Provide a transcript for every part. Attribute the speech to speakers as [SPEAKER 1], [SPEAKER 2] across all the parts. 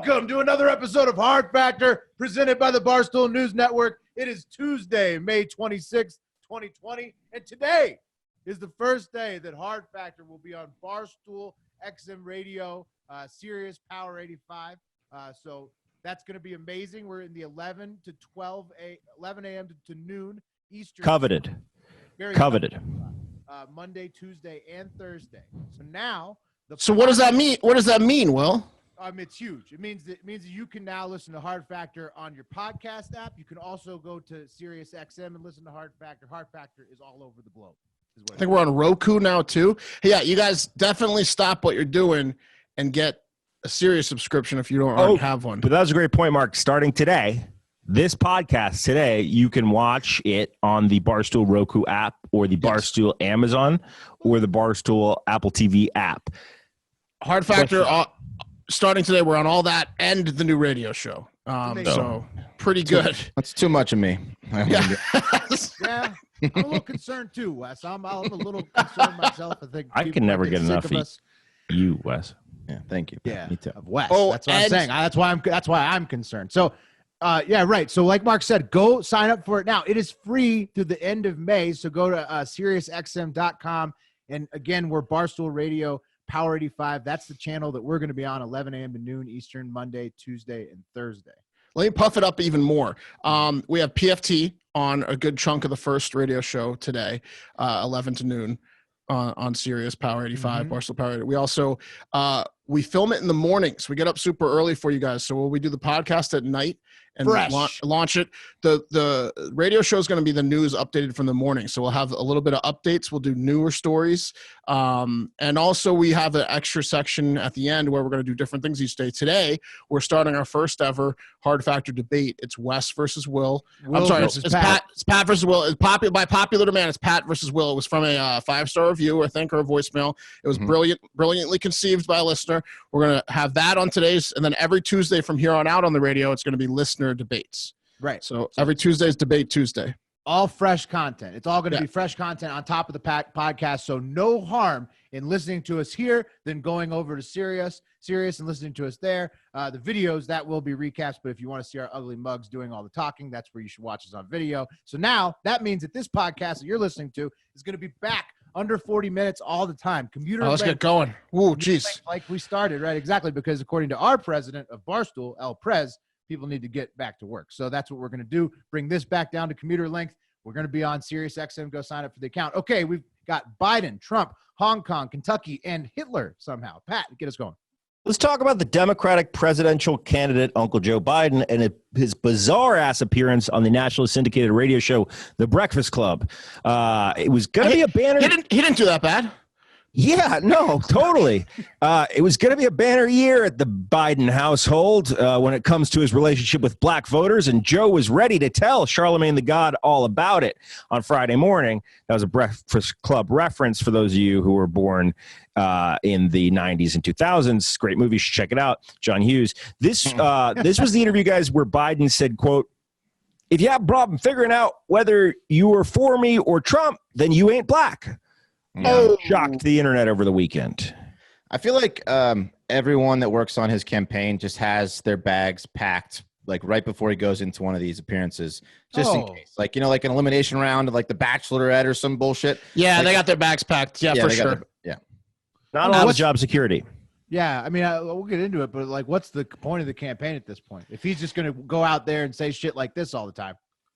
[SPEAKER 1] Welcome to another episode of Hard Factor, presented by the Barstool News Network. It is Tuesday, May 26th, 2020, and today is the first day that Hard Factor will be on Barstool XM Radio, Sirius Power 85. So that's going to be amazing. We're in the 11 a.m. to noon Eastern.
[SPEAKER 2] Coveted.
[SPEAKER 1] Very
[SPEAKER 2] coveted.
[SPEAKER 1] Monday, Tuesday, and Thursday. So now.
[SPEAKER 3] So what does that mean? What does that mean, Will?
[SPEAKER 1] It's huge. It means that you can now listen to Hard Factor on your podcast app. You can also go to SiriusXM and listen to Hard Factor. Hard Factor is all over the globe.
[SPEAKER 3] I think we're on Roku now too. Yeah, you guys definitely stop what you're doing and get a Sirius subscription if you don't already have one.
[SPEAKER 2] But that was a great point, Mark. Starting today, this podcast today, you can watch it on the Barstool Roku app or the Barstool Amazon or the Barstool Apple TV app.
[SPEAKER 3] Hard Factor, starting today, we're on all that and the new radio show. So pretty good.
[SPEAKER 4] That's too much of me.
[SPEAKER 3] Yeah.
[SPEAKER 1] Yeah, I'm a little concerned too, Wes. I'm a little concerned myself. I think
[SPEAKER 2] I can never get enough of you, Wes.
[SPEAKER 4] Yeah, thank you.
[SPEAKER 1] Yeah,
[SPEAKER 4] me too.
[SPEAKER 1] of Wes.
[SPEAKER 3] Oh,
[SPEAKER 1] that's what I'm saying. That's why I'm concerned. So, yeah, right. So, like Mark said, go sign up for it now. It is free through the end of May. So go to SiriusXM.com, and again, we're Barstool Radio Power 85. That's the channel that we're going to be on 11 a.m. to noon Eastern, Monday, Tuesday, and Thursday.
[SPEAKER 3] Let me puff it up even more. We have PFT on a good chunk of the first radio show today, 11 to noon on Sirius Power 85, Barstool Power 85. We also we film it in the mornings. We get up super early for you guys. So we do the podcast at night and launch it. The radio show is going to be the news updated from the morning. So we'll have a little bit of updates. We'll do newer stories. And also we have an extra section at the end where we're going to do different things each day. Today, we're starting our first ever Hard Factor debate. It's Wes versus Will. I'm sorry, it's Pat. It's Pat versus Will. It's by popular demand, it's Pat versus Will. It was from a 5-star review, I think, or a voicemail. It was brilliantly conceived by a listener. We're going to have that on today's, and then every Tuesday from here on out on the radio, it's going to be listener debates.
[SPEAKER 1] Right.
[SPEAKER 3] So every Tuesday is Debate Tuesday.
[SPEAKER 1] All fresh content. It's all going to be fresh content on top of the podcast. So no harm in listening to us here, then going over to Sirius and listening to us there. The videos, that will be recaps. But if you want to see our ugly mugs doing all the talking, that's where you should watch us on video. So now that means that this podcast that you're listening to is going to be back under 40 minutes all the time.
[SPEAKER 3] Let's get going. Ooh, geez.
[SPEAKER 1] Like we started, right? Exactly. Because according to our president of Barstool, El Prez, people need to get back to work. So that's what we're going to do. Bring this back down to commuter length. We're going to be on SiriusXM. Go sign up for the account. Okay, we've got Biden, Trump, Hong Kong, Kentucky, and Hitler somehow. Pat, get us going.
[SPEAKER 2] Let's talk about the Democratic presidential candidate, Uncle Joe Biden, and his bizarre-ass appearance on the nationally syndicated radio show, The Breakfast Club. It was going to be a banner.
[SPEAKER 3] He didn't do that bad.
[SPEAKER 2] Yeah, no, totally. It was going to be a banner year at the Biden household when it comes to his relationship with black voters, and Joe was ready to tell Charlemagne the God all about it on Friday morning. That was a Breakfast Club reference for those of you who were born in the 90s and 2000s. Great movie. You should check it out. John Hughes. This was the interview, guys, where Biden said, quote, "If you have a problem figuring out whether you are for me or Trump, then you ain't black." Shocked the internet over the weekend.
[SPEAKER 4] I feel like everyone that works on his campaign just has their bags packed like right before he goes into one of these appearances, just in case. Like, like an elimination round of like the Bachelorette or some bullshit.
[SPEAKER 3] Yeah,
[SPEAKER 4] like,
[SPEAKER 3] they got their bags packed. Yeah, for sure.
[SPEAKER 2] Not a lot of job security.
[SPEAKER 1] Yeah, I mean, we'll get into it, but like, what's the point of the campaign at this point? If he's just going to go out there and say shit like this all the time.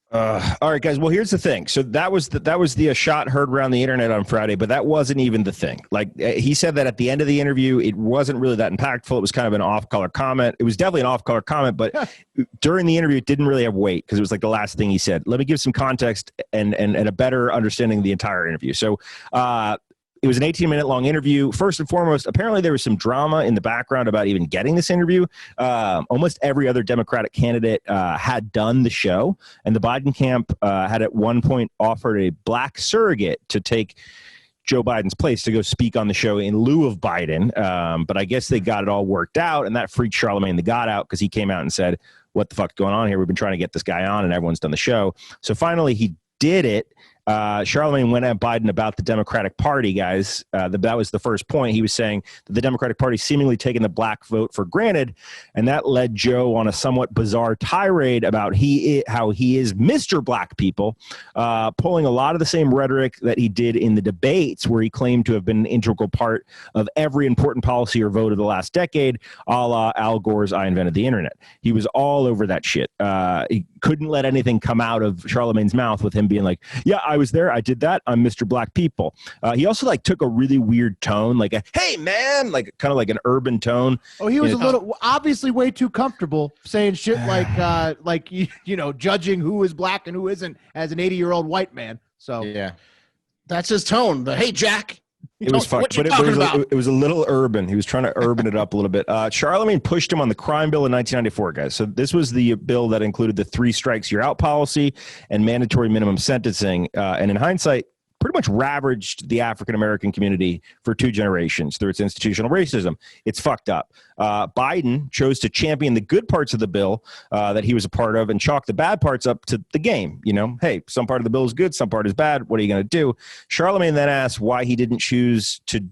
[SPEAKER 2] All right, guys. Well, here's the thing. So that was the shot heard around the internet on Friday, but that wasn't even the thing. Like he said that at the end of the interview, it wasn't really that impactful. It was kind of an off-color comment. It was definitely an off-color comment, but during the interview, it didn't really have weight because it was like the last thing he said. Let me give some context and a better understanding of the entire interview. So, it was an 18-minute long interview. First and foremost, apparently there was some drama in the background about even getting this interview. Almost every other Democratic candidate had done the show, and the Biden camp had at one point offered a black surrogate to take Joe Biden's place to go speak on the show in lieu of Biden. But I guess they got it all worked out, and that freaked Charlemagne the God out because he came out and said, "What the fuck's going on here? We've been trying to get this guy on, and everyone's done the show." So finally he did it. Charlemagne went at Biden about the Democratic Party, guys. That was the first point. He was saying that the Democratic Party seemingly taking the black vote for granted, and that led Joe on a somewhat bizarre tirade about how he is Mr. Black People, pulling a lot of the same rhetoric that he did in the debates, where he claimed to have been an integral part of every important policy or vote of the last decade, a la Al Gore's "I invented the internet." He was all over that shit. He couldn't let anything come out of Charlemagne's mouth with him being like, "Yeah, I was there. I did that. I'm Mr. Black People." He also took a really weird tone, like a "Hey man," kind of like an urban tone.
[SPEAKER 1] Oh, he was a little obviously way too comfortable saying shit like judging who is black and who isn't as an 80-year-old white man. So
[SPEAKER 4] Yeah.
[SPEAKER 3] That's his tone. The "Hey Jack."
[SPEAKER 2] It was fucked, but it was a little urban. He was trying to urban it up a little bit. Charlemagne pushed him on the crime bill in 1994, guys. So this was the bill that included the 3 strikes you're out policy and mandatory minimum sentencing. And in hindsight, pretty much ravaged the African-American community for 2 generations through its institutional racism. It's fucked up. Biden chose to champion the good parts of the bill that he was a part of and chalk the bad parts up to the game. Hey, some part of the bill is good, some part is bad. What are you going to do? Charlemagne then asked why he didn't choose to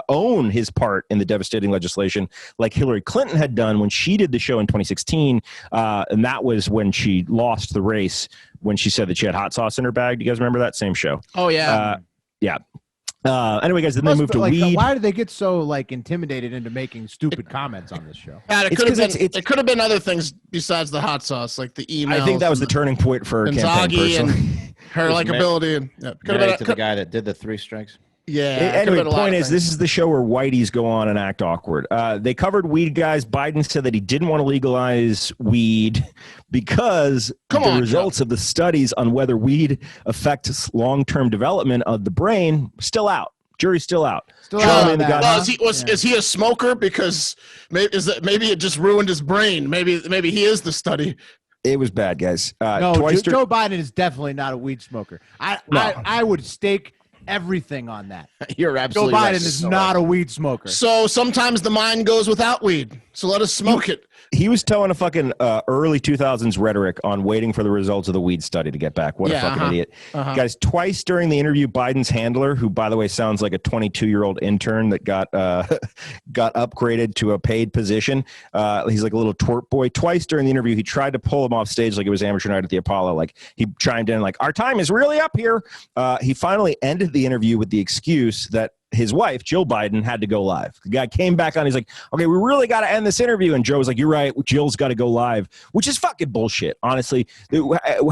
[SPEAKER 2] own his part in the devastating legislation like Hillary Clinton had done when she did the show in 2016. And that was when she lost the race, when she said that she had hot sauce in her bag. Do you guys remember that same show?
[SPEAKER 3] Oh, yeah.
[SPEAKER 2] Yeah. Anyway, guys, then they moved to weed.
[SPEAKER 1] Why did they get so intimidated into making stupid comments on this show?
[SPEAKER 3] Yeah, it could have been other things besides the hot sauce, like the emails.
[SPEAKER 2] I think that was the turning point for her campaign.
[SPEAKER 3] And her likability. And
[SPEAKER 4] Married to the guy that did the 3 strikes.
[SPEAKER 3] Yeah.
[SPEAKER 2] Anyway, the point is, this is the show where whiteys go on and act awkward. They covered weed, guys. Biden said that he didn't want to legalize weed because the results of the studies on whether weed affects long-term development of the brain still out. Jury's still out.
[SPEAKER 3] Is he a smoker? Because maybe it just ruined his brain. Maybe he is the study.
[SPEAKER 2] It was bad, guys.
[SPEAKER 1] No, Joe Biden is definitely not a weed smoker. I would stake everything on that.
[SPEAKER 4] You're absolutely
[SPEAKER 1] Joe Biden
[SPEAKER 4] right.
[SPEAKER 1] is not a weed smoker.
[SPEAKER 3] So sometimes the mind goes without weed. So let us smoke it.
[SPEAKER 2] He was towing a fucking early 2000s rhetoric on waiting for the results of the weed study to get back. What a fucking idiot. Guys, twice during the interview, Biden's handler, who, by the way, sounds like a 22-year-old intern that got upgraded to a paid position. He's like a little twerp boy. Twice during the interview, he tried to pull him off stage like it was amateur night at the Apollo. Like, he chimed in like, "Our time is really up here." He finally ended the interview with the excuse that his wife, Jill Biden, had to go live. The guy came back on. He's like, "Okay, we really got to end this interview." And Joe was like, "You're right. Jill's got to go live," which is fucking bullshit. Honestly,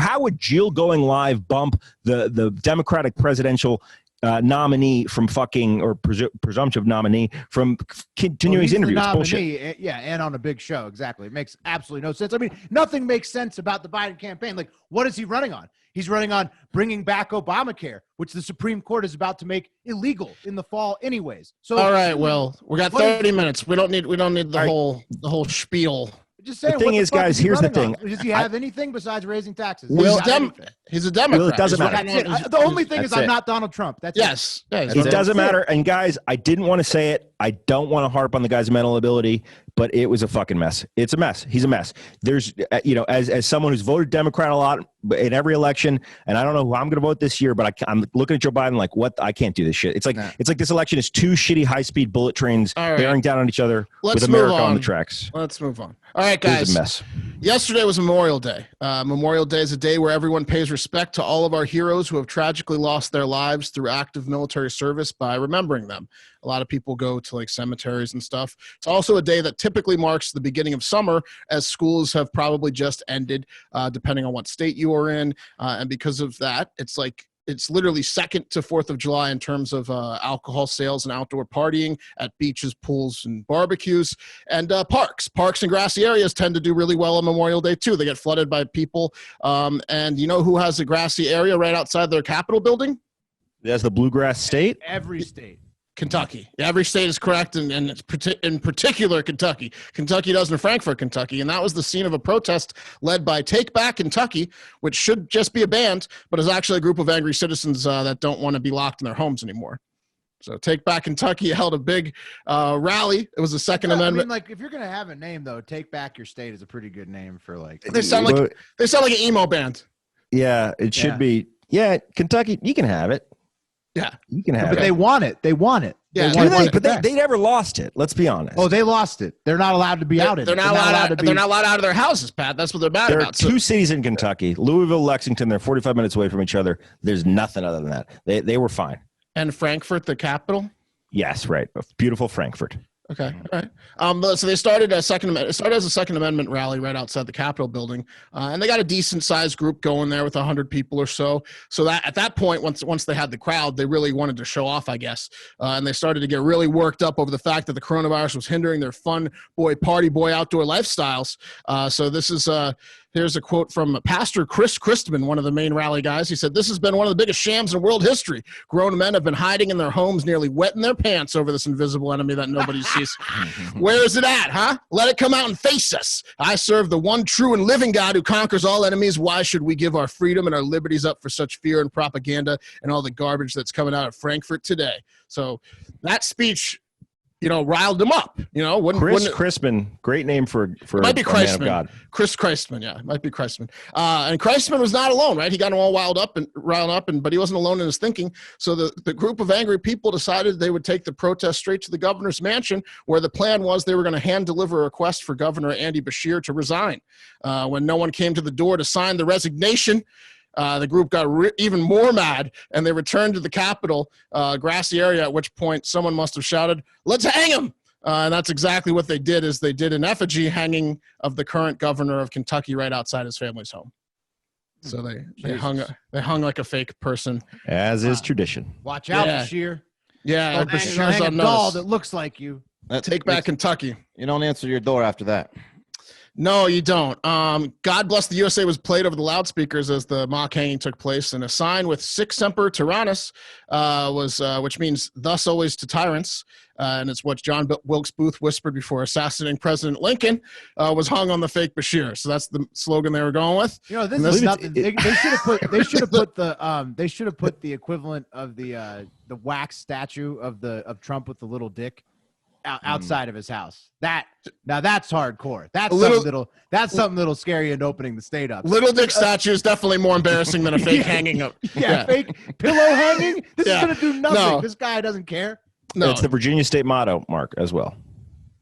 [SPEAKER 2] how would Jill going live bump the Democratic presidential nominee from presumptive nominee from continuing his interview? It's bullshit.
[SPEAKER 1] Yeah, and on a big show. Exactly. It makes absolutely no sense. I mean, nothing makes sense about the Biden campaign. Like, what is he running on? He's running on bringing back Obamacare, which the Supreme Court is about to make illegal in the fall anyways. So
[SPEAKER 3] all right, well, we got 30 minutes. We don't need the whole spiel.
[SPEAKER 1] Just saying,
[SPEAKER 2] the thing is, guys, here's the thing.
[SPEAKER 1] Does he have anything besides raising taxes?
[SPEAKER 3] He's a Democrat.
[SPEAKER 2] Well, it doesn't matter.
[SPEAKER 1] The only thing is I'm not Donald Trump. That's
[SPEAKER 3] yes.
[SPEAKER 2] It doesn't matter. And guys, I didn't want to say it. I don't want to harp on the guy's mental ability, but it was a fucking mess. It's a mess. He's a mess. There's, as someone who's voted Democrat a lot in every election, and I don't know who I'm going to vote this year, but I'm looking at Joe Biden like, what? I can't do this shit. It's like this election is 2 shitty high-speed bullet trains bearing down on each other with America on the tracks.
[SPEAKER 3] Let's move on. All right, guys.
[SPEAKER 2] It was a mess.
[SPEAKER 3] Yesterday was Memorial Day. Memorial Day is a day where everyone pays respect to all of our heroes who have tragically lost their lives through active military service by remembering them. A lot of people go to cemeteries and stuff. It's also a day that typically marks the beginning of summer, as schools have probably just ended, depending on what state you are in. And because of that, it's literally second to 4th of July in terms of alcohol sales and outdoor partying at beaches, pools, and barbecues. And parks and grassy areas tend to do really well on Memorial Day too. They get flooded by people. And you know who has a grassy area right outside their Capitol building?
[SPEAKER 2] That's the Bluegrass State?
[SPEAKER 1] Every state.
[SPEAKER 3] Kentucky. Every state is correct, and in particular Kentucky. Kentucky does in Frankfort, Kentucky, and that was the scene of a protest led by Take Back Kentucky, which should just be a band, but is actually a group of angry citizens that don't want to be locked in their homes anymore. So Take Back Kentucky held a big rally. It was the Second Amendment.
[SPEAKER 1] I mean, if you're gonna have a name though, Take Back Your State is a pretty good name for
[SPEAKER 3] They sound like an emo band.
[SPEAKER 2] Yeah, it should be. Yeah, Kentucky, you can have it.
[SPEAKER 3] Yeah.
[SPEAKER 2] You can have
[SPEAKER 1] But
[SPEAKER 2] it.
[SPEAKER 1] they want it. They want it.
[SPEAKER 3] Yeah.
[SPEAKER 1] They want
[SPEAKER 2] Do they?
[SPEAKER 1] it
[SPEAKER 2] But
[SPEAKER 1] back.
[SPEAKER 2] they never lost it. Let's be honest.
[SPEAKER 1] Oh, they lost it. They're not allowed to be out in
[SPEAKER 3] They're
[SPEAKER 1] it.
[SPEAKER 3] not allowed to be. They're not allowed out of their houses, Pat. That's what they're mad
[SPEAKER 2] There are
[SPEAKER 3] about.
[SPEAKER 2] two cities in Kentucky, Louisville, Lexington. They're 45 minutes away from each other. There's nothing other than that. They were fine.
[SPEAKER 3] And Frankfurt, the capital.
[SPEAKER 2] Yes, right. Beautiful Frankfurt.
[SPEAKER 3] Okay. All right. So they started a It started as a Second Amendment rally right outside the Capitol building, and they got a decent sized group going there with 100 people or so. So that at that point, once they had the crowd, they really wanted to show off, I guess, and they started to get really worked up over the fact that the coronavirus was hindering their fun boy, party boy, outdoor lifestyles. So this is here's a quote from Pastor Chris Christman, one of the main rally guys. He said, "This has been one of the biggest shams in world history. Grown men have been hiding in their homes, nearly wetting their pants over this invisible enemy that nobody sees. Where is it at, huh? Let it come out and face us. I serve the one true and living God who conquers all enemies. Why should we give our freedom and our liberties up for such fear and propaganda and all the garbage that's coming out of Frankfurt today?" So that speech, riled them up.
[SPEAKER 2] Chris Christman, great name for
[SPEAKER 3] might be
[SPEAKER 2] a man of
[SPEAKER 3] Christman.
[SPEAKER 2] God.
[SPEAKER 3] Chris Christman, yeah, it might be Christman. And Christman was not alone, right? He got them all riled up, but he wasn't alone in his thinking. So the group of angry people decided they would take the protest straight to the governor's mansion, where the plan was they were going to hand deliver a request for Governor Andy Beshear to resign. When no one came to the door to sign the resignation, the group got even more mad, and they returned to the Capitol grassy area, at which point someone must have shouted, "Let's hang him!" And that's exactly what they did, is they did an effigy hanging of the current governor of Kentucky right outside his family's home. So they hung like a fake person.
[SPEAKER 2] As is tradition.
[SPEAKER 1] Watch out,
[SPEAKER 3] Yeah.
[SPEAKER 1] Bashir.
[SPEAKER 3] Yeah,
[SPEAKER 1] Don't
[SPEAKER 3] Beshear's
[SPEAKER 1] hang a doll
[SPEAKER 3] unnoticed.
[SPEAKER 1] that looks like you.
[SPEAKER 3] Take back Kentucky.
[SPEAKER 4] You don't answer your door after that.
[SPEAKER 3] No, you don't. God Bless the USA was played over the loudspeakers as the mock hanging took place, and a sign with Sic Semper Tyrannis which means thus always to tyrants, and it's what John Wilkes Booth whispered before assassinating President Lincoln, was hung on the fake Beshear. So that's the slogan they were going with.
[SPEAKER 1] This is nothing. They should have put the equivalent of the wax statue of Trump with the little dick outside of his house. That's hardcore. That's something that'll scare you into opening the state up.
[SPEAKER 3] Little Dick statue is definitely more embarrassing than a fake hanging up.
[SPEAKER 1] Yeah, fake pillow hanging. This is gonna do nothing.
[SPEAKER 3] No.
[SPEAKER 1] This guy doesn't care.
[SPEAKER 3] No,
[SPEAKER 2] It's the Virginia State motto, Mark, as well.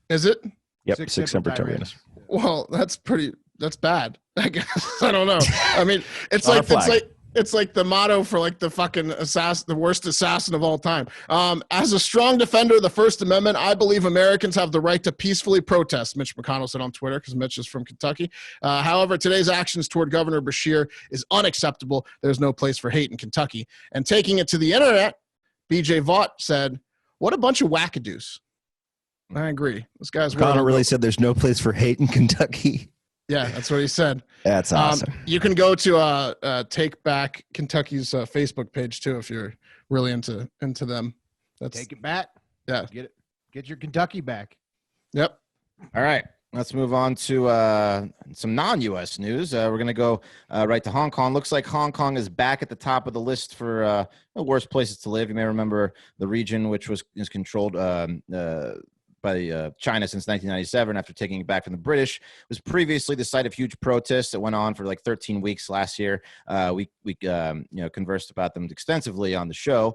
[SPEAKER 3] is it?
[SPEAKER 2] Yep, Sic Semper Tyrannis.
[SPEAKER 3] Well, that's bad. I guess. I don't know. I mean, it's
[SPEAKER 2] Our
[SPEAKER 3] like
[SPEAKER 2] flag.
[SPEAKER 3] it's like the motto for like the fucking assassin, the worst assassin of all time. As a strong defender of the First Amendment, I believe Americans have the right to peacefully protest, Mitch McConnell said on Twitter, because Mitch is from Kentucky. However, today's actions toward Governor Beshear is unacceptable. There's no place for hate in Kentucky. And taking it to the internet, BJ Vaught said, "What a bunch of wackadoos." I agree. This guy's
[SPEAKER 2] McConnell really said there's no place for hate in Kentucky.
[SPEAKER 3] Yeah, that's what he said.
[SPEAKER 2] That's awesome.
[SPEAKER 3] You can go to Take Back Kentucky's Facebook page too if you're really into them.
[SPEAKER 1] Take it back.
[SPEAKER 3] Yeah.
[SPEAKER 1] Get your Kentucky back.
[SPEAKER 3] Yep.
[SPEAKER 4] All right. Let's move on to some non-U.S. news. We're going to go right to Hong Kong. Looks like Hong Kong is back at the top of the list for the worst places to live. You may remember the region, which is controlled by China since 1997 after taking it back from the British, was previously the site of huge protests that went on for like 13 weeks last year. We conversed about them extensively on the show,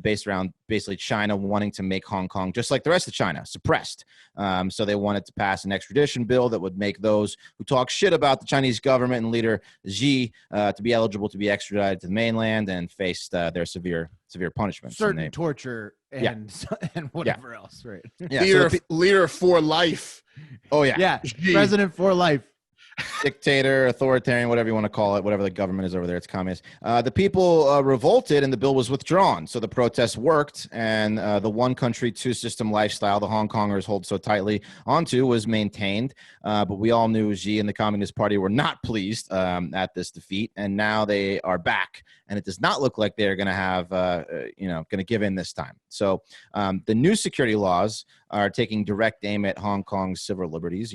[SPEAKER 4] based around basically China wanting to make Hong Kong, just like the rest of China, suppressed. So they wanted to pass an extradition bill that would make those who talk shit about the Chinese government and leader Xi to be eligible to be extradited to the mainland and face their severe punishment.
[SPEAKER 1] Certain torture and whatever else, right?
[SPEAKER 4] Yeah,
[SPEAKER 3] Leader for life.
[SPEAKER 4] Oh, yeah.
[SPEAKER 1] Yeah,
[SPEAKER 3] Xi.
[SPEAKER 1] president for life.
[SPEAKER 4] Dictator, authoritarian, whatever you want to call it, whatever the government is over there, it's communist. The people revolted and the bill was withdrawn. So the protests worked, and the one country, two system lifestyle the Hong Kongers hold so tightly onto was maintained. But we all knew Xi and the Communist Party were not pleased at this defeat, and now they are back. And it does not look like they're going to have, going to give in this time. So the new security laws are taking direct aim at Hong Kong's civil liberties,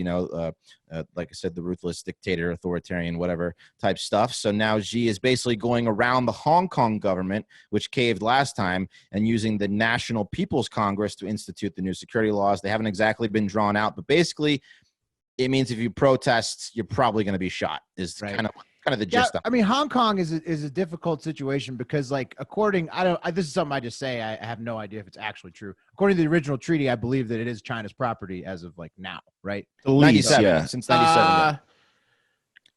[SPEAKER 4] like I said, the ruthless dictator, authoritarian, whatever type stuff. So now Xi is basically going around the Hong Kong government, which caved last time, and using the National People's Congress to institute the new security laws. They haven't exactly been drawn out, but basically it means if you protest, you're probably going to be shot is kind of what Kind of the gist.
[SPEAKER 1] I mean, Hong Kong is a difficult situation because, like, this is something I just say. I have no idea if it's actually true. According to the original treaty, I believe that it is China's property as of like now, right?
[SPEAKER 2] The lease,
[SPEAKER 4] 97,
[SPEAKER 2] yeah.
[SPEAKER 4] since 97.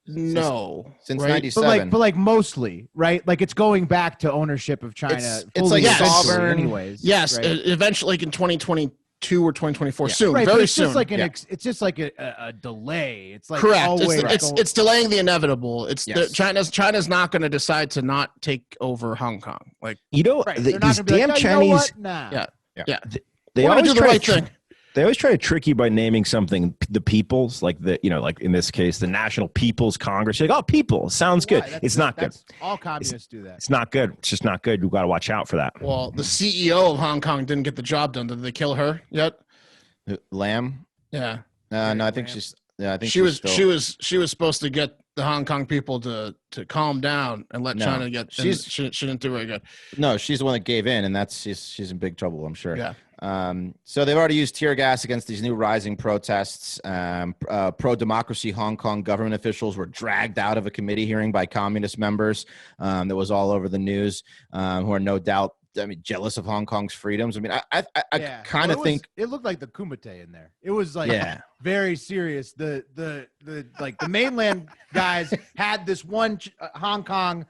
[SPEAKER 3] No,
[SPEAKER 4] Since
[SPEAKER 3] right?
[SPEAKER 4] 97.
[SPEAKER 1] But like mostly, right? Like it's going back to ownership of China.
[SPEAKER 4] It's like
[SPEAKER 3] sovereign,
[SPEAKER 1] anyways.
[SPEAKER 3] Yes,
[SPEAKER 1] right?
[SPEAKER 3] eventually, like in 2022 or 2024, soon,
[SPEAKER 1] Right,
[SPEAKER 3] very
[SPEAKER 1] it's
[SPEAKER 3] soon.
[SPEAKER 1] Just like it's just like a delay. It's like
[SPEAKER 3] Correct.
[SPEAKER 1] always
[SPEAKER 3] It's delaying the inevitable.
[SPEAKER 4] Yes.
[SPEAKER 3] China's not going to decide to not take over Hong Kong. Like
[SPEAKER 1] right. They're not
[SPEAKER 2] these
[SPEAKER 1] gonna be
[SPEAKER 2] damn
[SPEAKER 1] like,
[SPEAKER 2] Chinese.
[SPEAKER 1] You know what? Nah.
[SPEAKER 3] yeah.
[SPEAKER 2] They
[SPEAKER 3] We're gonna
[SPEAKER 2] always
[SPEAKER 3] do the
[SPEAKER 2] try
[SPEAKER 3] right
[SPEAKER 2] to
[SPEAKER 3] thing.
[SPEAKER 2] They always try to trick you by naming something the people's, like like in this case, the National People's Congress. You're like, oh, people sounds good. It's not good.
[SPEAKER 1] All communists do that.
[SPEAKER 2] It's not good. It's just not good. You got to watch out for that.
[SPEAKER 3] Well, the CEO of Hong Kong didn't get the job done. Did they kill her yet?
[SPEAKER 4] Lamb?
[SPEAKER 3] Yeah.
[SPEAKER 4] No, I think she's. Yeah, I think
[SPEAKER 3] she was supposed to get the Hong Kong people to calm down and let China get. She didn't do very good.
[SPEAKER 4] No, she's the one that gave in, and she's in big trouble, I'm sure.
[SPEAKER 3] Yeah.
[SPEAKER 4] So they've already used tear gas against these new rising protests. Pro-democracy Hong Kong government officials were dragged out of a committee hearing by communist members that was all over the news, who are no doubt, jealous of Hong Kong's freedoms. I mean, I kind of think
[SPEAKER 1] it looked like the Kumite in there. It was like very serious. The mainland guys had this one Hong Kong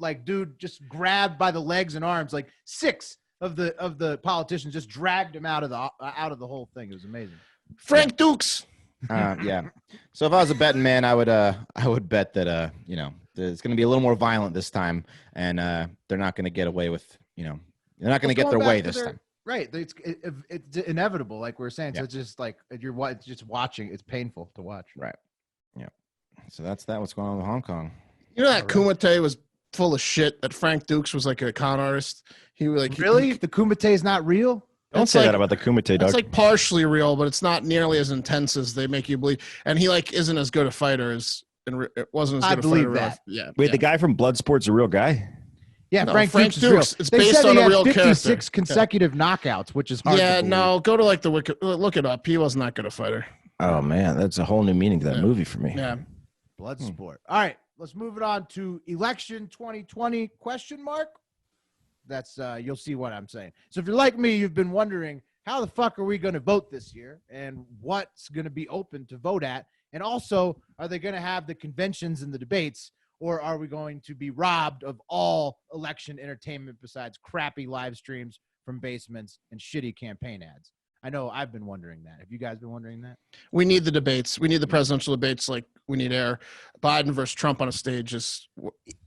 [SPEAKER 1] like dude just grabbed by the legs and arms, like 6 of the politicians just dragged him out of the whole thing. It was amazing.
[SPEAKER 3] Frank Dukes.
[SPEAKER 4] yeah. So if I was a betting man, I would bet that it's going to be a little more violent this time, and they're not going to get away with they're not going to get their way this time.
[SPEAKER 1] Right. It's inevitable, like we were saying. So it's just like you're just watching. It's painful to watch.
[SPEAKER 4] Right. Yeah. So that's what's going on with Hong Kong.
[SPEAKER 3] You know that Kumite was full of shit. That Frank Dukes was like a con artist. He the
[SPEAKER 1] Kumite is not real.
[SPEAKER 2] Don't say that about the Kumite, Doug.
[SPEAKER 3] It's like partially real, but it's not nearly as intense as they make you believe. And he isn't as good a fighter as it wasn't as good a fighter.
[SPEAKER 1] That.
[SPEAKER 3] Yeah.
[SPEAKER 2] Wait, the guy from Bloodsport's a real guy?
[SPEAKER 1] Yeah,
[SPEAKER 3] no,
[SPEAKER 1] Frank Dukes.
[SPEAKER 3] It's
[SPEAKER 1] they
[SPEAKER 3] based
[SPEAKER 1] said
[SPEAKER 3] on
[SPEAKER 1] he
[SPEAKER 3] a real
[SPEAKER 1] had 56
[SPEAKER 3] character.
[SPEAKER 1] consecutive knockouts, which is hard to believe.
[SPEAKER 3] No, go to like the wiki. Look it up. He was not good a fighter.
[SPEAKER 2] Oh man, that's a whole new meaning to that movie for me.
[SPEAKER 3] Yeah.
[SPEAKER 1] Bloodsport. All right, let's move it on to election 2020 ? That's you'll see what I'm saying. So if you're like me, you've been wondering how the fuck are we going to vote this year and what's going to be open to vote at, and also are they going to have the conventions and the debates, or are we going to be robbed of all election entertainment besides crappy live streams from basements and shitty campaign ads? I know I've been wondering that. Have you guys been wondering that?
[SPEAKER 3] We need the debates. We need the presidential debates. Like we need air. Biden versus Trump on a stage is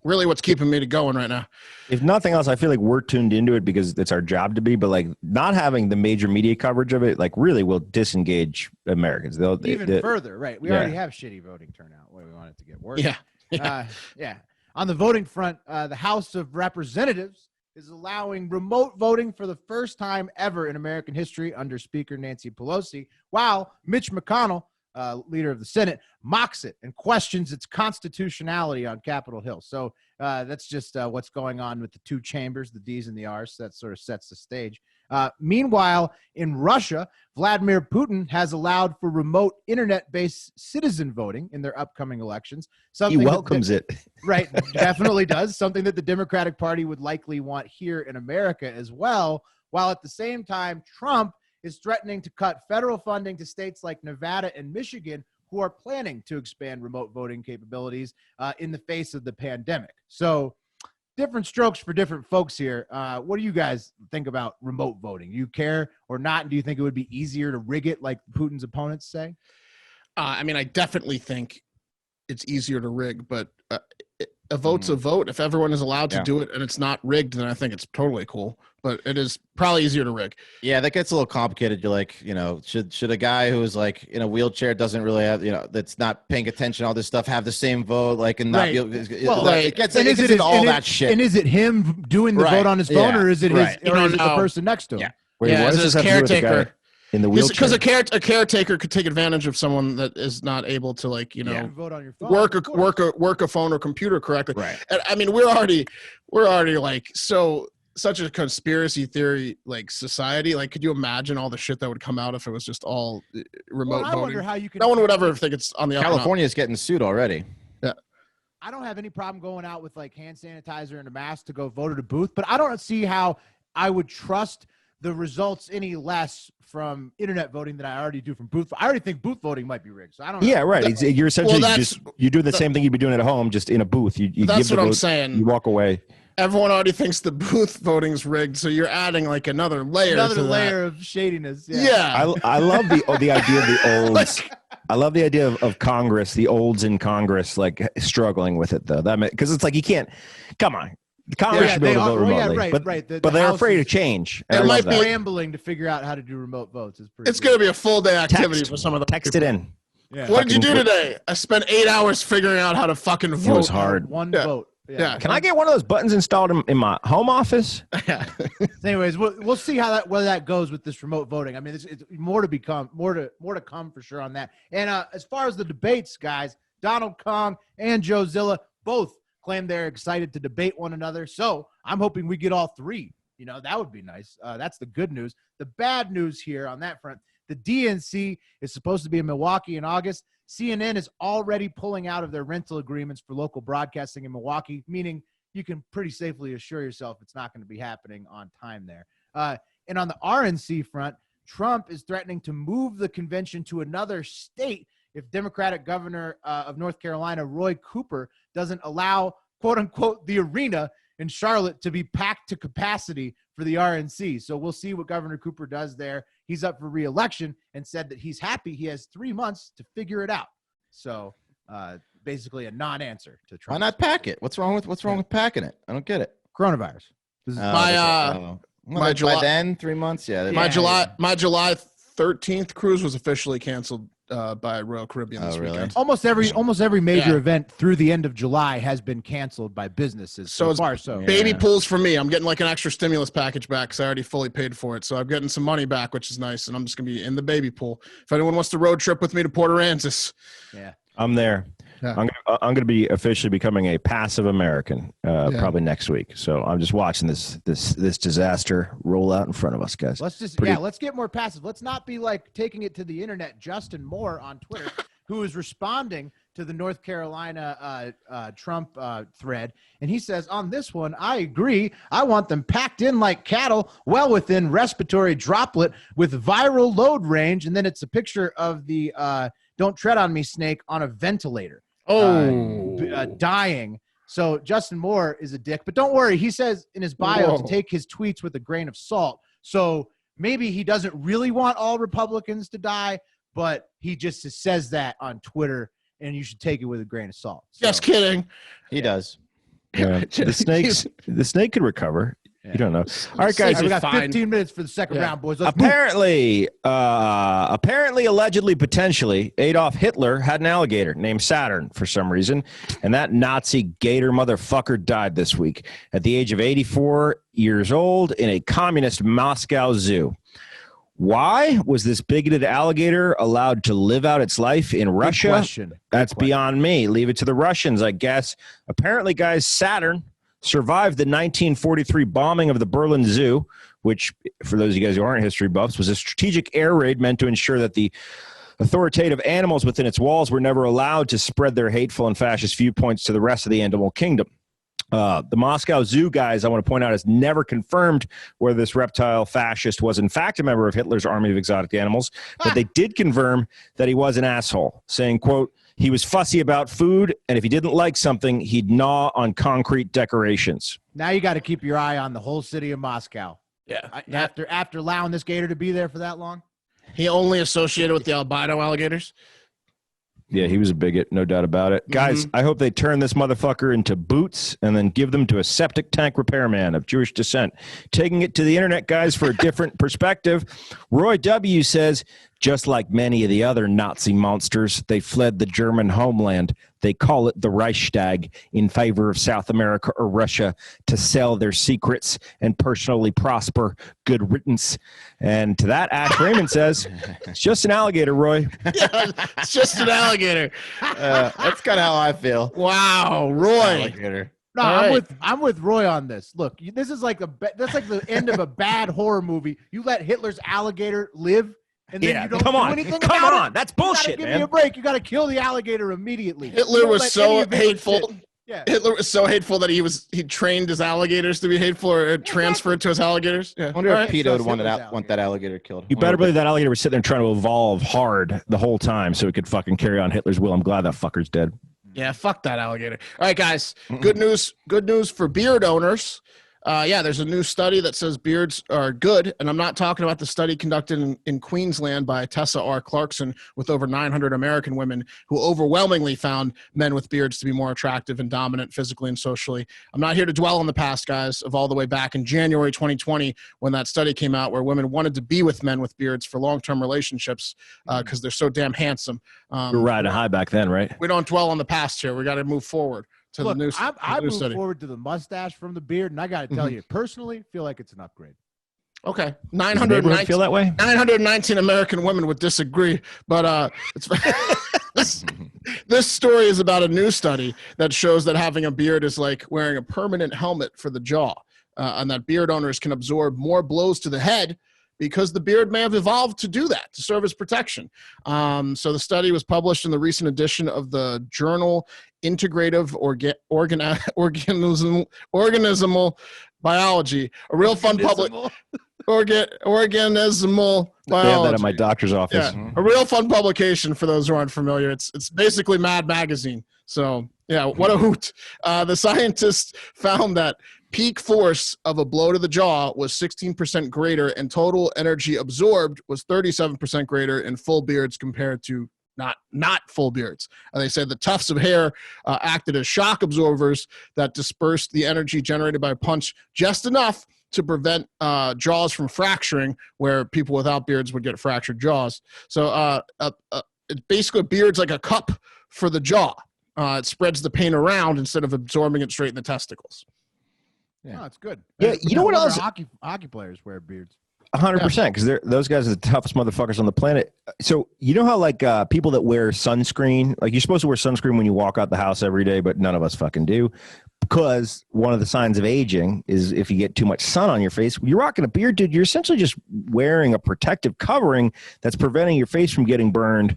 [SPEAKER 3] really what's keeping me going right now.
[SPEAKER 2] If nothing else, I feel like we're tuned into it because it's our job to be, but like not having the major media coverage of it, like really will disengage Americans.
[SPEAKER 1] Even further, right? We already have shitty voting turnout. What do we want it to get worse?
[SPEAKER 3] Yeah.
[SPEAKER 1] On the voting front, the House of Representatives is allowing remote voting for the first time ever in American history under Speaker Nancy Pelosi, while Mitch McConnell, leader of the Senate, mocks it and questions its constitutionality on Capitol Hill. So that's just what's going on with the two chambers, the D's and the R's. That sort of sets the stage. Meanwhile, in Russia, Vladimir Putin has allowed for remote internet-based citizen voting in their upcoming elections.
[SPEAKER 2] He welcomes it.
[SPEAKER 1] Right, definitely does. Something that the Democratic Party would likely want here in America as well, while at the same time, Trump is threatening to cut federal funding to states like Nevada and Michigan, who are planning to expand remote voting capabilities in the face of the pandemic. So different strokes for different folks here. What do you guys think about remote voting? Do you care or not? And do you think it would be easier to rig it like Putin's opponents say?
[SPEAKER 3] I mean, I definitely think it's easier to rig, but a vote's a vote. If everyone is allowed to do it and it's not rigged, then I think it's totally cool. But it is probably easier to rig.
[SPEAKER 4] Yeah, that gets a little complicated. You're like, should a guy who is like in a wheelchair, doesn't really have, that's not paying attention to all this stuff, have the same vote, like, and not it gets into all that shit.
[SPEAKER 1] And is it him doing the vote on his phone, or is it his, or is it the person next to him?
[SPEAKER 4] Yeah.
[SPEAKER 2] Wait, what does
[SPEAKER 3] his
[SPEAKER 2] this have to do with the
[SPEAKER 3] caretaker.
[SPEAKER 2] guy in the wheelchair?
[SPEAKER 3] Because a caretaker could take advantage of someone that is not able to, like,
[SPEAKER 1] vote on your phone,
[SPEAKER 3] work a phone or computer correctly.
[SPEAKER 4] Right.
[SPEAKER 3] And I mean, we're already like such a conspiracy theory like society. Like, could you imagine all the shit that would come out if it was just all remote voting?
[SPEAKER 1] I wonder how you can.
[SPEAKER 3] No one would ever think it's on the up and up.
[SPEAKER 4] California is getting sued already.
[SPEAKER 3] Yeah.
[SPEAKER 1] I don't have any problem going out with like hand sanitizer and a mask to go vote at a booth, but I don't see how I would trust the results any less from internet voting than I already do from booth. I already think booth voting might be rigged. So I don't know.
[SPEAKER 2] Yeah, right. You're essentially you're doing the same thing you'd be doing at home, just in a booth. You
[SPEAKER 3] that's
[SPEAKER 2] give
[SPEAKER 3] what
[SPEAKER 2] the
[SPEAKER 3] I'm
[SPEAKER 2] vote,
[SPEAKER 3] saying.
[SPEAKER 2] You walk away.
[SPEAKER 3] Everyone already thinks the booth voting's rigged, so you're adding like another layer
[SPEAKER 1] of shadiness.
[SPEAKER 3] Yeah.
[SPEAKER 2] I love the idea of the olds. I love the idea of Congress, the olds in Congress, like struggling with it though. That because it's like you can't. Come on, Congress should be able to vote remotely, but they're afraid of change.
[SPEAKER 3] It might be
[SPEAKER 1] scrambling to figure out how to do remote votes.
[SPEAKER 3] It's going to be a full day activity for some of the
[SPEAKER 2] text
[SPEAKER 3] people.
[SPEAKER 2] it in.
[SPEAKER 1] Yeah.
[SPEAKER 3] What did you do today? I spent 8 hours figuring out how to fucking vote.
[SPEAKER 2] It was hard.
[SPEAKER 1] One vote.
[SPEAKER 3] Yeah.
[SPEAKER 2] Can I get one of those buttons installed in my home office?
[SPEAKER 1] Anyways, we'll see how whether that goes with this remote voting. I mean, it's more to come for sure on that. And as far as the debates, guys, Donald Kong and Joe Zilla both claim they're excited to debate one another. So I'm hoping we get all three. You know, that would be nice. That's the good news. The bad news here on that front, the DNC is supposed to be in Milwaukee in August. CNN is already pulling out of their rental agreements for local broadcasting in Milwaukee, meaning you can pretty safely assure yourself it's not going to be happening on time there. And on the RNC front, Trump is threatening to move the convention to another state if Democratic governor of North Carolina, Roy Cooper, doesn't allow, quote unquote, the arena in Charlotte to be packed to capacity for the RNC. So we'll see what Governor Cooper does there. He's up for re-election and said that he's happy he has 3 months to figure it out. So basically a non-answer to Trump.
[SPEAKER 4] Why not pack it? What's wrong with packing it? I don't get it.
[SPEAKER 1] Coronavirus. This is
[SPEAKER 3] my July,
[SPEAKER 4] by then 3 months. Yeah.
[SPEAKER 3] My July 13th cruise was officially canceled by Royal Caribbean this weekend.
[SPEAKER 1] Almost every major event through the end of July has been canceled by businesses so far. So
[SPEAKER 3] baby pools for me. I'm getting like an extra stimulus package back because I already fully paid for it. So I'm getting some money back, which is nice. And I'm just gonna be in the baby pool. If anyone wants to road trip with me to Port Aransas,
[SPEAKER 2] I'm there. Yeah. I'm going to be officially becoming a passive American probably next week. So I'm just watching this disaster roll out in front of us, guys.
[SPEAKER 1] Let's get more passive. Let's not be like taking it to the internet. Justin Moore on Twitter, who is responding to the North Carolina Trump thread, and he says on this one, I agree. I want them packed in like cattle, well within respiratory droplet with viral load range, and then it's a picture of the "Don't tread on me" snake on a ventilator. Dying. So Justin Moore is a dick, but don't worry. He says in his bio to take his tweets with a grain of salt. So maybe he doesn't really want all Republicans to die, but he just says that on Twitter, and you should take it with a grain of salt. So,
[SPEAKER 3] just kidding.
[SPEAKER 4] He does.
[SPEAKER 2] Yeah. The snake could recover. You don't know. All right, guys,
[SPEAKER 1] we got 15 minutes for the second round, boys.
[SPEAKER 2] Apparently, allegedly, potentially, Adolf Hitler had an alligator named Saturn for some reason, and that Nazi gator motherfucker died this week at the age of 84 years old in a communist Moscow zoo. Why was this bigoted alligator allowed to live out its life in Russia? That's beyond me. Leave it to the Russians, I guess. Apparently, guys, Saturn survived the 1943 bombing of the Berlin Zoo, which, for those of you guys who aren't history buffs, was a strategic air raid meant to ensure that the authoritative animals within its walls were never allowed to spread their hateful and fascist viewpoints to the rest of the animal kingdom. The Moscow Zoo, guys, I want to point out, has never confirmed whether this reptile fascist was in fact a member of Hitler's army of exotic animals, but they did confirm that he was an asshole, saying, quote, he was fussy about food, and if he didn't like something, he'd gnaw on concrete decorations.
[SPEAKER 1] Now you got to keep your eye on the whole city of Moscow.
[SPEAKER 3] Yeah.
[SPEAKER 1] After allowing this gator to be there for that long?
[SPEAKER 3] He only associated with the albino alligators?
[SPEAKER 2] Yeah, he was a bigot, no doubt about it. Guys, I hope they turn this motherfucker into boots and then give them to a septic tank repairman of Jewish descent. Taking it to the internet, guys, for a different perspective, Roy W. says, just like many of the other Nazi monsters, they fled the German homeland. They call it the Reichstag in favor of South America or Russia to sell their secrets and personally prosper. Good riddance. And to that, Ash Raymond says, it's just an alligator, Roy.
[SPEAKER 3] Yeah, it's just an alligator.
[SPEAKER 4] That's kind of how I feel.
[SPEAKER 3] Wow, Roy.
[SPEAKER 4] Alligator.
[SPEAKER 1] No, I'm with Roy on this. Look, this is like that's like the end of a bad horror movie. You let Hitler's alligator live. And then you don't do anything about it.
[SPEAKER 2] That's bullshit,
[SPEAKER 1] Give
[SPEAKER 2] man.
[SPEAKER 1] me a break. You got to kill the alligator immediately.
[SPEAKER 3] Hitler was so hateful.
[SPEAKER 1] Yeah.
[SPEAKER 3] Hitler was so hateful that he trained his alligators to be hateful or transferred to his alligators. Yeah.
[SPEAKER 4] I wonder if Peter would
[SPEAKER 1] Hitler's
[SPEAKER 4] want that alligator killed.
[SPEAKER 2] You better believe that alligator was sitting there trying to evolve hard the whole time so he could fucking carry on Hitler's will. I'm glad that fucker's dead.
[SPEAKER 3] Yeah, fuck that alligator. All right, guys. Good news for beard owners. There's a new study that says beards are good, and I'm not talking about the study conducted in Queensland by Tessa R. Clarkson with over 900 American women who overwhelmingly found men with beards to be more attractive and dominant physically and socially. I'm not here to dwell on the past, guys, of all the way back in January 2020 when that study came out where women wanted to be with men with beards for long-term relationships because they're so damn handsome.
[SPEAKER 2] We were riding high back then, right?
[SPEAKER 3] We don't dwell on the past here. We got to move forward. To
[SPEAKER 1] Look,
[SPEAKER 3] the new,
[SPEAKER 1] I
[SPEAKER 3] new
[SPEAKER 1] moved
[SPEAKER 3] study.
[SPEAKER 1] forward to the mustache from the beard, and I got to tell you, personally, feel like it's an upgrade.
[SPEAKER 3] Okay,
[SPEAKER 2] Does the neighborhood feel that way?
[SPEAKER 3] 919 American women would disagree, but this story is about a new study that shows that having a beard is like wearing a permanent helmet for the jaw, and that beard owners can absorb more blows to the head because the beard may have evolved to do that, to serve as protection. So the study was published in the recent edition of the journal Integrative Organismal Biology, a real fun public organismal biology.
[SPEAKER 2] They have that at my doctor's office.
[SPEAKER 3] Yeah, a real fun publication for those who aren't familiar. It's basically Mad Magazine. So yeah, what a hoot. The scientists found that peak force of a blow to the jaw was 16% greater and total energy absorbed was 37% greater in full beards compared to not full beards. They said the tufts of hair acted as shock absorbers that dispersed the energy generated by a punch just enough to prevent jaws from fracturing, where people without beards would get fractured jaws. So it basically, beard's like a cup for the jaw. It spreads the pain around instead of absorbing it straight in the testicles.
[SPEAKER 1] Yeah, no, it's good.
[SPEAKER 2] Yeah, you know what else?
[SPEAKER 1] Hockey players wear beards.
[SPEAKER 2] 100%, because those guys are the toughest motherfuckers on the planet. So you know how like people that wear sunscreen, like you're supposed to wear sunscreen when you walk out the house every day, but none of us fucking do, because one of the signs of aging is if you get too much sun on your face. You're rocking a beard, dude. You're essentially just wearing a protective covering that's preventing your face from getting burned,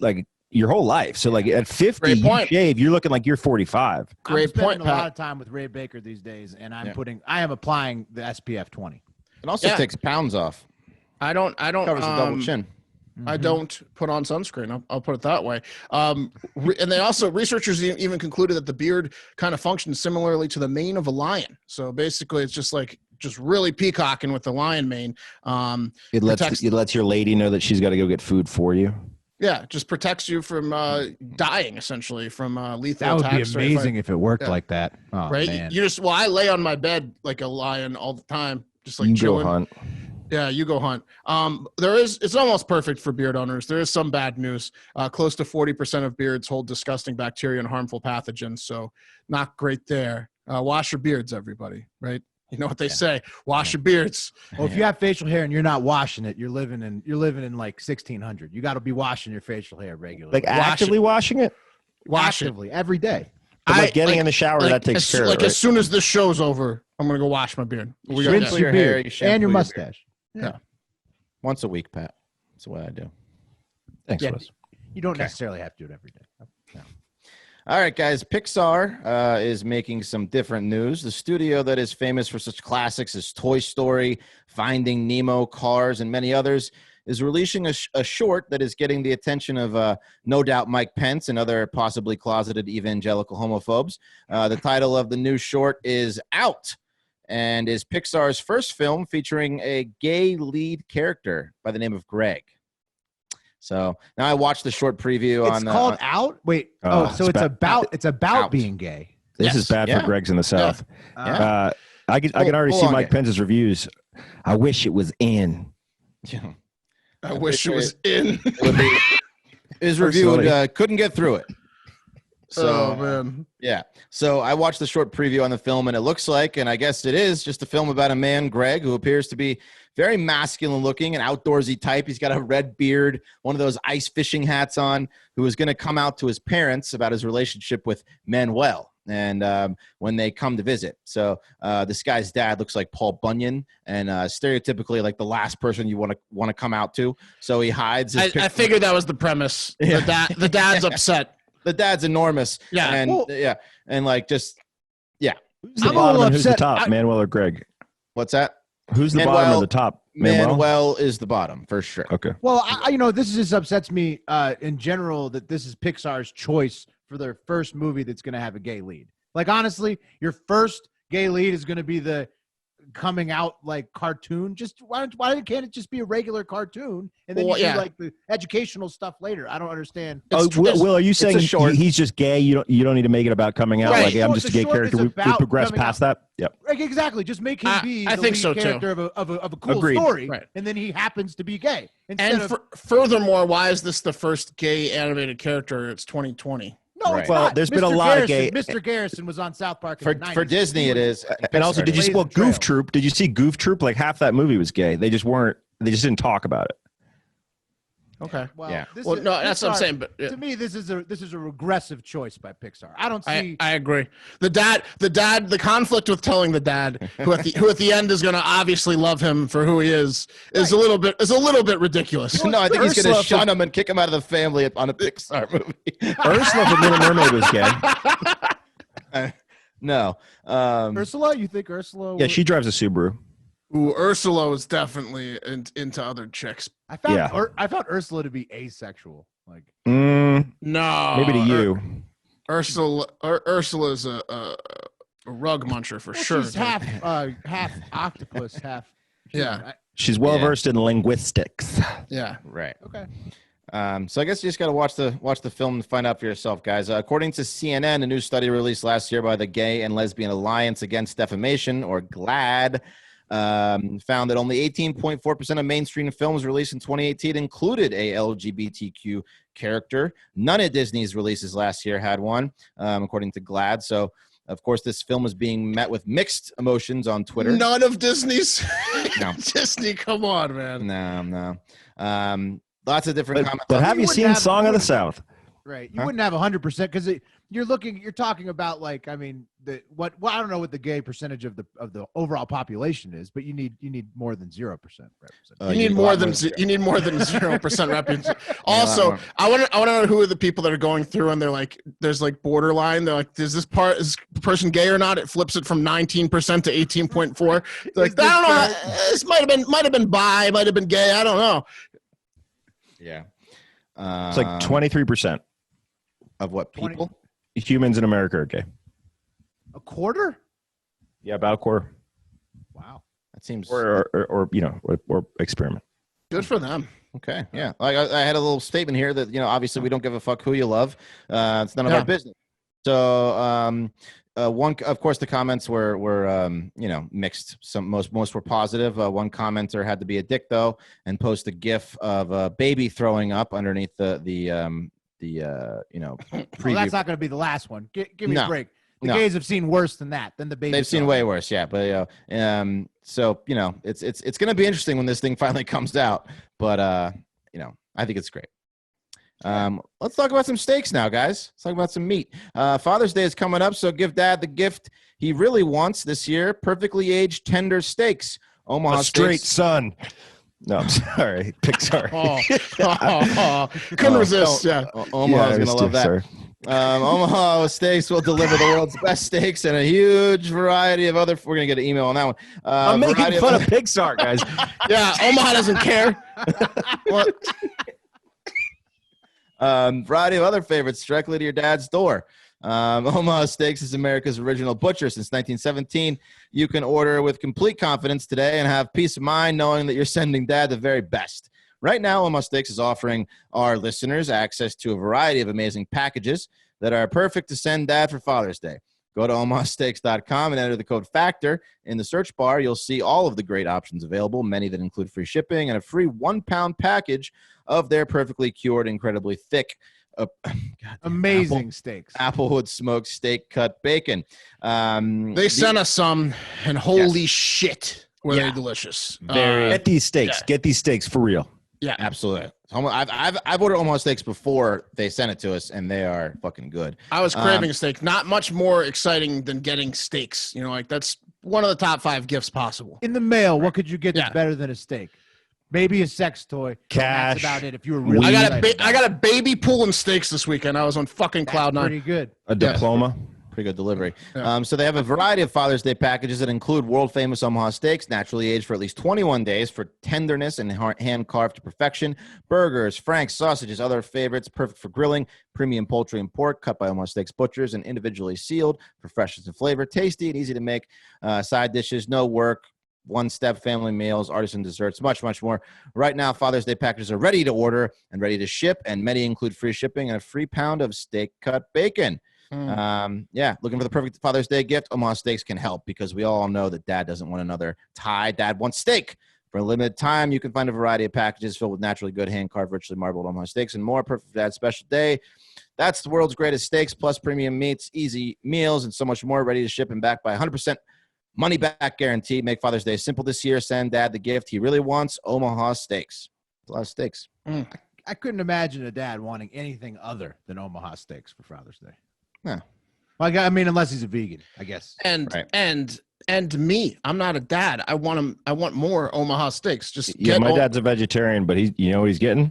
[SPEAKER 2] like your whole life. So like at 50, you shave, you're looking like you're 45.
[SPEAKER 1] Great point. A lot of time with Ray Baker these days, and I am applying the SPF 20.
[SPEAKER 4] It also takes pounds off.
[SPEAKER 3] I don't
[SPEAKER 4] Covers the double chin.
[SPEAKER 3] I don't put on sunscreen. I'll put it that way. And they also, researchers even concluded that the beard kind of functions similarly to the mane of a lion. So basically it's just really peacocking with the lion mane.
[SPEAKER 2] It lets your lady know that she's got to go get food for you.
[SPEAKER 3] Yeah, just protects you from dying, essentially, from lethal
[SPEAKER 1] attacks. That would be amazing if it worked like that. Oh,
[SPEAKER 3] right?
[SPEAKER 1] Man.
[SPEAKER 3] I lay on my bed like a lion all the time, just like
[SPEAKER 2] you
[SPEAKER 3] chilling.
[SPEAKER 2] Go hunt.
[SPEAKER 3] Yeah, you go hunt. It's almost perfect for beard owners. There is some bad news. Close to 40% of beards hold disgusting bacteria and harmful pathogens, so not great there. Wash your beards, everybody, right? You know what they say, wash your beards.
[SPEAKER 1] Well, if you have facial hair and you're not washing it, you're living in like 1600. You got to be washing your facial hair regularly.
[SPEAKER 2] Like actively washing it?
[SPEAKER 1] Actively, every day.
[SPEAKER 2] But getting in the shower, that takes care of it.
[SPEAKER 3] As soon as this show's over, I'm going to go wash my beard.
[SPEAKER 1] Rinse your hair and your mustache.
[SPEAKER 3] Yeah.
[SPEAKER 4] Once a week, Pat. That's what I do.
[SPEAKER 2] Thanks, Wes.
[SPEAKER 1] You don't necessarily have to do it every day. No.
[SPEAKER 4] All right, guys. Pixar is making some different news. The studio that is famous for such classics as Toy Story, Finding Nemo, Cars, and many others is releasing a short that is getting the attention of no doubt Mike Pence and other possibly closeted evangelical homophobes. The title of the new short is Out and is Pixar's first film featuring a gay lead character by the name of Greg. So now I watched the short preview
[SPEAKER 1] on. It's called Out. Wait. So it's about being gay.
[SPEAKER 2] This is bad for Greg's in the South. Yeah. I can already see Mike Pence's reviews. I wish it was in.
[SPEAKER 4] Yeah.
[SPEAKER 3] I wish it was in.
[SPEAKER 4] His review couldn't get through it. So,
[SPEAKER 3] man.
[SPEAKER 4] Yeah. So I watched the short preview on the film, and it looks like, and I guess it is, just a film about a man, Greg, who appears to be very masculine looking, an outdoorsy type. He's got a red beard, one of those ice fishing hats on, who is going to come out to his parents about his relationship with Manuel. And when they come to visit. So this guy's dad looks like Paul Bunyan and stereotypically like the last person you want to come out to. So he hides.
[SPEAKER 3] I figured that was the premise. Yeah. The dad's upset.
[SPEAKER 4] The dad's enormous.
[SPEAKER 3] Yeah.
[SPEAKER 4] And and like just
[SPEAKER 2] Who's the
[SPEAKER 1] I'm a
[SPEAKER 2] bottom
[SPEAKER 1] little
[SPEAKER 2] and who's the
[SPEAKER 1] upset.
[SPEAKER 2] top, Manuel or Greg?
[SPEAKER 4] What's that?
[SPEAKER 2] Who's the bottom or the top?
[SPEAKER 4] Manuel is the bottom for sure.
[SPEAKER 2] Okay.
[SPEAKER 1] Well, this just upsets me in general that this is Pixar's choice for their first movie that's going to have a gay lead. Like, honestly, your first gay lead is going to be the coming out like cartoon. Just why can't it just be a regular cartoon and then you do like the educational stuff later? I don't understand.
[SPEAKER 2] Will, are you saying he's just gay? You don't need to make it about coming out.
[SPEAKER 1] Right.
[SPEAKER 2] Like I'm just a gay character. We progress past that. Yep.
[SPEAKER 1] Exactly. Just make him be the lead character of a cool story, and then he happens to be gay.
[SPEAKER 3] Furthermore, why is this the first gay animated character? It's 2020.
[SPEAKER 1] No, it's
[SPEAKER 2] well,
[SPEAKER 1] not.
[SPEAKER 2] there's been a lot of gay.
[SPEAKER 1] Mr. Garrison was on South Park
[SPEAKER 4] for Disney. It is,
[SPEAKER 2] and also, did you see Goof Troop? Did you see Goof Troop? Like half that movie was gay. They just didn't talk about it.
[SPEAKER 3] Okay.
[SPEAKER 1] Well,
[SPEAKER 3] that's what I'm saying. But
[SPEAKER 1] to me, this is a regressive choice by Pixar. I don't see.
[SPEAKER 3] I agree. The conflict with telling the dad, who at the end is going to obviously love him for who he is a little bit ridiculous.
[SPEAKER 4] No, I think he's going to shun him and kick him out of the family on a Pixar movie.
[SPEAKER 2] Ursula from Little Mermaid was gay.
[SPEAKER 4] No.
[SPEAKER 1] Ursula? You think Ursula?
[SPEAKER 2] Yeah, she drives a Subaru.
[SPEAKER 3] Ooh, Ursula was definitely into other chicks.
[SPEAKER 1] I found Ursula to be asexual. Like,
[SPEAKER 3] no,
[SPEAKER 2] maybe to you.
[SPEAKER 3] Ursula's a rug muncher for sure.
[SPEAKER 1] She's half octopus, half.
[SPEAKER 3] Yeah,
[SPEAKER 2] she's well versed in linguistics.
[SPEAKER 3] Yeah,
[SPEAKER 4] right.
[SPEAKER 1] Okay.
[SPEAKER 4] So I guess you just got to watch the film and find out for yourself, guys. According to CNN, a new study released last year by the Gay and Lesbian Alliance Against Defamation, or GLAAD, found that only 18.4% of mainstream films released in 2018 included a LGBTQ character. None of Disney's releases last year had one, according to GLAAD. So, of course, this film is being met with mixed emotions on Twitter.
[SPEAKER 3] None of Disney's?
[SPEAKER 4] No.
[SPEAKER 3] Disney, come on, man.
[SPEAKER 4] No. Lots of different comments.
[SPEAKER 2] But have you seen Song of the South?
[SPEAKER 1] Right. You wouldn't have 100% because you're talking about like, I mean, I don't know what the gay percentage of the overall population is, but you need more than 0% representation.
[SPEAKER 3] You need more than 0% representation. Also, I want to know who are the people that are going through and they're like, there's like borderline. They're like, is the person gay or not? It flips it from 19% to 18.4. Like, I don't know. This might have been bi, might have been gay. I don't know.
[SPEAKER 4] Yeah.
[SPEAKER 2] It's like 23%.
[SPEAKER 4] Of what people?
[SPEAKER 2] Humans in America are gay.
[SPEAKER 1] A quarter?
[SPEAKER 2] Yeah, about a quarter.
[SPEAKER 1] Wow.
[SPEAKER 4] That seems
[SPEAKER 2] or experiment.
[SPEAKER 3] Good for them.
[SPEAKER 4] Okay. Yeah. Like I had a little statement here that, obviously we don't give a fuck who you love. It's none of our business. So, of course, the comments were mixed. Most were positive. One commenter had to be a dick though, and post a GIF of a baby throwing up underneath the preview.
[SPEAKER 1] Well, that's not going to be the last one. Give me a break. The gays have seen worse than that. Than the baby.
[SPEAKER 4] They've seen way worse. Yeah, but so it's going to be interesting when this thing finally comes out. But I think it's great. Let's talk about some steaks now, guys. Let's talk about some meat. Father's Day is coming up, so give Dad the gift he really wants this year: perfectly aged, tender steaks. Omaha
[SPEAKER 2] a straight
[SPEAKER 4] steaks.
[SPEAKER 2] son. No, I'm sorry, Pixar.
[SPEAKER 3] Couldn't resist.
[SPEAKER 4] Omaha's gonna love that.
[SPEAKER 2] Sorry.
[SPEAKER 4] Omaha Steaks will deliver the world's best steaks and a huge variety of other. We're gonna get an email on that one.
[SPEAKER 2] I'm making fun of Pixar, guys.
[SPEAKER 3] Yeah, Omaha doesn't care.
[SPEAKER 4] Variety of other favorites directly to your dad's door. Omaha Steaks is America's original butcher since 1917. You can order with complete confidence today and have peace of mind knowing that you're sending Dad the very best. Right now, Omaha Steaks is offering our listeners access to a variety of amazing packages that are perfect to send Dad for Father's Day. Go to omahasteaks.com and enter the code FACTOR. In the search bar, you'll see all of the great options available, many that include free shipping and a free 1-pound package of their perfectly cured, incredibly thick,
[SPEAKER 1] amazing steaks.
[SPEAKER 4] Applewood smoked steak cut bacon.
[SPEAKER 3] They sent us some, and holy shit, were they delicious.
[SPEAKER 2] Get these steaks. Get these steaks for real.
[SPEAKER 3] Yeah,
[SPEAKER 4] absolutely. I've ordered Omaha Steaks before they sent it to us, and they are fucking good.
[SPEAKER 3] I was craving a steak. Not much more exciting than getting steaks. That's one of the top 5 gifts possible.
[SPEAKER 1] In the mail, what could you get that's better than a steak? Maybe a sex toy.
[SPEAKER 2] Cash.
[SPEAKER 1] That's about it. If you were really,
[SPEAKER 3] I got a baby pool and steaks this weekend. I was on fucking cloud nine.
[SPEAKER 1] Pretty good.
[SPEAKER 2] A diploma.
[SPEAKER 4] Pretty good delivery.
[SPEAKER 3] Yeah.
[SPEAKER 4] So they have a variety of Father's Day packages that include world-famous Omaha steaks, naturally aged for at least 21 days for tenderness and hand-carved to perfection. Burgers, franks, sausages, other favorites, perfect for grilling. Premium poultry and pork cut by Omaha Steaks butchers and individually sealed for freshness and flavor. Tasty and easy to make. Side dishes, no work. One-step family meals, artisan desserts, much, much more. Right now, Father's Day packages are ready to order and ready to ship, and many include free shipping and a free pound of steak-cut bacon. Looking for the perfect Father's Day gift? Omaha Steaks can help because we all know that dad doesn't want another tie. Dad wants steak. For a limited time, you can find a variety of packages filled with naturally good hand-carved, richly marbled Omaha steaks and more. Perfect for Dad's special day. That's the world's greatest steaks plus premium meats, easy meals, and so much more. Ready to ship and backed by 100% money-back guarantee. Make Father's Day simple this year. Send Dad the gift he really wants, Omaha Steaks. A lot of steaks.
[SPEAKER 1] I couldn't imagine a dad wanting anything other than Omaha steaks for Father's Day.
[SPEAKER 4] Yeah.
[SPEAKER 1] Like, I mean, unless he's a vegan, I guess.
[SPEAKER 3] And
[SPEAKER 4] Right.
[SPEAKER 3] and me, I'm not a dad. I want more Omaha steaks. Just
[SPEAKER 2] Yeah,
[SPEAKER 3] get
[SPEAKER 2] my dad's a vegetarian, but you know what he's getting?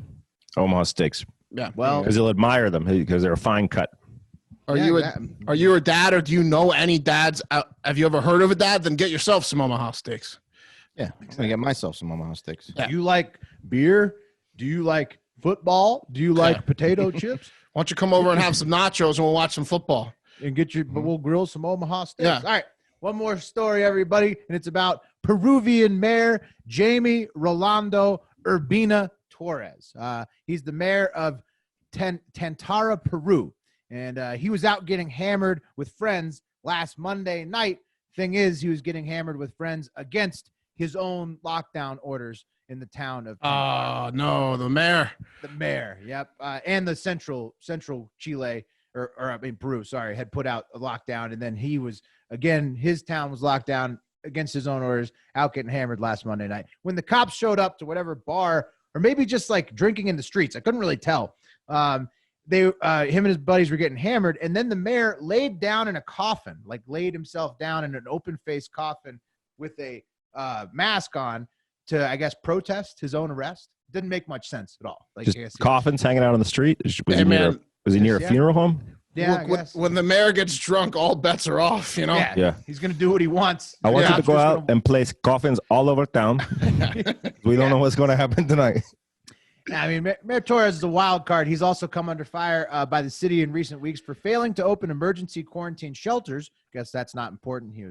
[SPEAKER 2] Omaha steaks.
[SPEAKER 3] Yeah.
[SPEAKER 1] Well,
[SPEAKER 2] Because he'll admire them because they're a fine cut.
[SPEAKER 3] Are you a dad, or do you know any dads? Have you ever heard of a dad? Then get yourself some Omaha steaks.
[SPEAKER 4] Yeah, I'm going to get myself some Omaha steaks.
[SPEAKER 1] do you like beer? Do you like football? Do you like potato chips?
[SPEAKER 3] Why don't you come over and have some nachos and we'll watch some football?
[SPEAKER 1] And we'll grill some Omaha steaks.
[SPEAKER 3] Yeah.
[SPEAKER 1] All right. One more story, everybody. And it's about Peruvian Mayor Jamie Rolando Urbina Torres. He's the mayor of Tantara, Peru. And he was out getting hammered with friends last Monday night. Thing is, he was getting hammered with friends against his own lockdown orders in the town of
[SPEAKER 3] Oh, no, the mayor.
[SPEAKER 1] the mayor. Yep. And the central Chile, Peru, sorry, had put out a lockdown. And then his town was locked down against his own orders, out getting hammered last Monday night. When the cops showed up to whatever bar, or maybe just like drinking in the streets, I couldn't really tell. Him and his buddies were getting hammered. And then the mayor laid down in a coffin, like laid himself down in an open-faced coffin with a mask on to, I guess, protest his own arrest. Didn't make much sense at all. Like,
[SPEAKER 2] Just coffins hanging out on the street. Was he near a funeral home?
[SPEAKER 1] Yeah, I guess.
[SPEAKER 3] When the mayor gets drunk, all bets are off, you know?
[SPEAKER 2] Yeah.
[SPEAKER 1] He's going to do what he wants.
[SPEAKER 2] I want
[SPEAKER 1] Yeah.
[SPEAKER 2] you to go out and place coffins all over town. We don't know what's going to happen tonight.
[SPEAKER 1] I mean, Mayor Torres is a wild card. He's also come under fire by the city in recent weeks for failing to open emergency quarantine shelters. Guess that's not important. He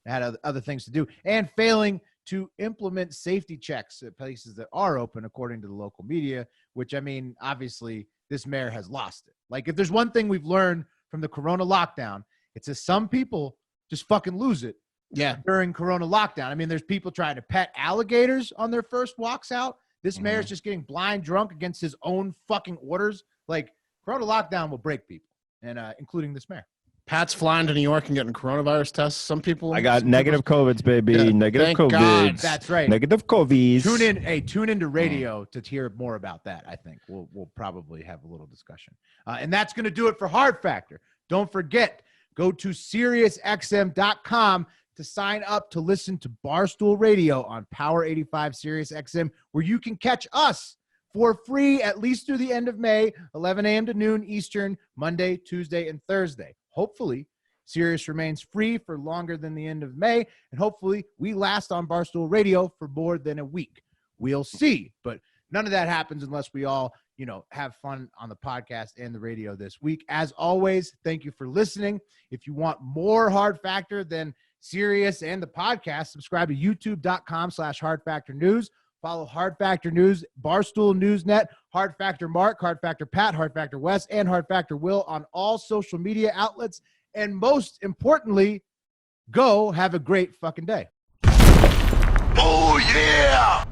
[SPEAKER 1] had other things to do, and failing to implement safety checks at places that are open, according to the local media, which, I mean, obviously this mayor has lost it. Like, if there's one thing we've learned from the Corona lockdown, it's that some people just fucking lose it.
[SPEAKER 3] Yeah.
[SPEAKER 1] During Corona lockdown. I mean, there's people trying to pet alligators on their first walks out. This mayor's just getting blind drunk against his own fucking orders. Like, Corona lockdown will break people, and including this mayor.
[SPEAKER 3] Pat's flying to New York and getting coronavirus tests. Some people.
[SPEAKER 2] I got negative COVIDs, baby.
[SPEAKER 3] Yeah,
[SPEAKER 2] Negative
[SPEAKER 3] thank God.
[SPEAKER 2] COVIDs.
[SPEAKER 1] That's right.
[SPEAKER 2] Negative COVIDs.
[SPEAKER 1] Tune into radio to hear more about that. I think we'll probably have a little discussion. And that's going to do it for Hard Factor. Don't forget, go to SiriusXM.com to sign up to listen to Barstool Radio on Power 85 SiriusXM, where you can catch us for free at least through the end of May, 11 a.m. to noon Eastern, Monday, Tuesday, and Thursday. Hopefully, Sirius remains free for longer than the end of May, and hopefully we last on Barstool Radio for more than a week. We'll see, but none of that happens unless we all, have fun on the podcast and the radio this week. As always, thank you for listening. If you want more Hard Factor than Sirius and the podcast, subscribe to youtube.com/Hard Factor News. Follow Hard Factor News, Barstool Newsnet, Hard Factor Mark, Hard Factor Pat, Hard Factor Wes, and Hard Factor Will on all social media outlets. And most importantly, go have a great fucking day.
[SPEAKER 5] Oh, yeah!